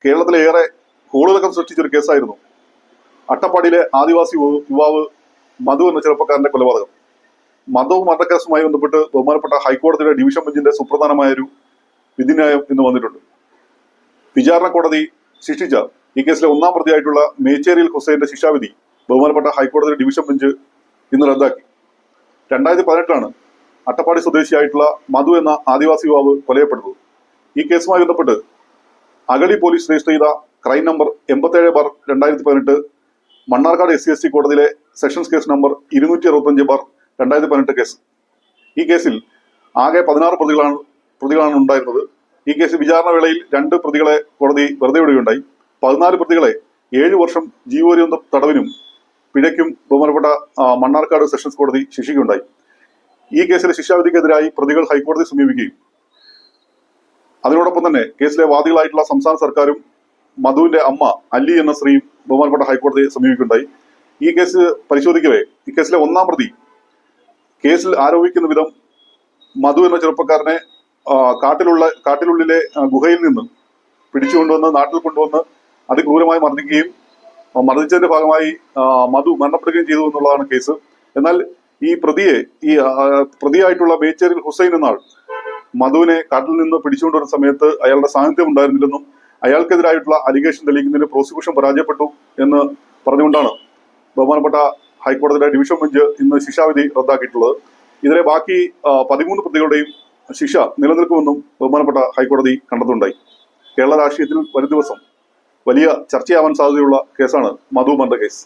കേരളത്തിലെ ഏറെ കോളിളക്കം സൃഷ്ടിച്ചൊരു കേസായിരുന്നു അട്ടപ്പാടിയിലെ ആദിവാസി യുവാവ് മധു എന്ന ചെറുപ്പക്കാരന്റെ കൊലപാതകം. മധു മർഡക്കേസുമായി ബന്ധപ്പെട്ട് ബഹുമാനപ്പെട്ട ഹൈക്കോടതിയുടെ ഡിവിഷൻ ബെഞ്ചിന്റെ സുപ്രധാനമായൊരു വിധിന്യായം ഇന്ന് വന്നിട്ടുണ്ട്. വിചാരണ കോടതി ശിക്ഷിച്ച ഈ കേസിലെ ഒന്നാം പ്രതിയായിട്ടുള്ള മേച്ചേരിയിൽ ഹുസൈന്റെ ശിക്ഷാവിധി ബഹുമാനപ്പെട്ട ഹൈക്കോടതി ഡിവിഷൻ ബെഞ്ച് ഇന്ന് റദ്ദാക്കി. 2018 അട്ടപ്പാടി സ്വദേശിയായിട്ടുള്ള മധു എന്ന ആദിവാസി യുവാവ് കൊലയപ്പെടുന്നത്. ഈ കേസുമായി ബന്ധപ്പെട്ട് അഗളി പോലീസ് രജിസ്റ്റർ ചെയ്ത ക്രൈം നമ്പർ 87/2018 മണ്ണാർക്കാട് SC കോടതിയിലെ സെഷൻസ് കേസ് നമ്പർ 265/2018 കേസ്. ഈ കേസിൽ ആകെ 16 പ്രതികളാണ് ഉണ്ടായിരുന്നത്. ഈ കേസ് വിചാരണ വേളയിൽ 2 പ്രതികളെ കോടതി വെറുതെ വിടുകയുണ്ടായി. 14 പ്രതികളെ 7 വർഷം ജീവപര്യന്ത തടവിനും പിഴയ്ക്കും ബഹുമാനപ്പെട്ട മണ്ണാർക്കാട് സെഷൻസ് കോടതി ശിക്ഷിക്കുകയുണ്ടായി. ഈ കേസിലെ ശിക്ഷാവിധിക്കെതിരായി പ്രതികൾ ഹൈക്കോടതി സമീപിക്കുകയും അതിനോടൊപ്പം തന്നെ കേസിലെ വാദികളായിട്ടുള്ള സംസ്ഥാന സർക്കാരും മധുവിന്റെ അമ്മ അല്ലി എന്ന സ്ത്രീയും ബഹുമാനപ്പെട്ട ഹൈക്കോടതിയെ സമീപിക്കുകയുണ്ടായി. ഈ കേസ് പരിശോധിക്കവേ ഈ കേസിലെ ഒന്നാം പ്രതി കേസിൽ ആരോപിക്കുന്ന വിധം മധു എന്ന ചെറുപ്പക്കാരനെ കാട്ടിലുള്ളിലെ ഗുഹയിൽ നിന്ന് പിടിച്ചുകൊണ്ടുവന്ന് നാട്ടിൽ കൊണ്ടുവന്ന് അതിക്രൂരമായി മർദ്ദിക്കുകയും മർദ്ദിച്ചതിന്റെ ഭാഗമായി മധു മരണപ്പെടുകയും ചെയ്തു എന്നുള്ളതാണ് കേസ്. എന്നാൽ ഈ പ്രതിയായിട്ടുള്ള മേച്ചേരിൽ ഹുസൈൻ എന്നാൾ മധുവിനെ കാട്ടിൽ നിന്ന് പിടിച്ചുകൊണ്ടുവരുന്ന സമയത്ത് അയാളുടെ സാന്നിധ്യം ഉണ്ടായിരുന്നില്ലെന്നും അയാൾക്കെതിരായിട്ടുള്ള അലിഗേഷൻ തെളിയിക്കുന്നതിന് പ്രോസിക്യൂഷൻ പരാജയപ്പെട്ടു എന്ന് പറഞ്ഞുകൊണ്ടാണ് ബഹുമാനപ്പെട്ട ഹൈക്കോടതിയുടെ ഡിവിഷൻ ബെഞ്ച് ഇന്ന് ശിക്ഷാവിധി റദ്ദാക്കിയിട്ടുള്ളത്. ഇതിലെ ബാക്കി 13 പ്രതികളുടെയും ശിക്ഷ നിലനിൽക്കുമെന്നും ബഹുമാനപ്പെട്ട ഹൈക്കോടതി കണ്ടെത്തുണ്ടായി. കേരള രാഷ്ട്രീയത്തിൽ വരും ദിവസം വലിയ ചർച്ചയാവാൻ സാധ്യതയുള്ള കേസാണ് മധു മർഡർ കേസ്.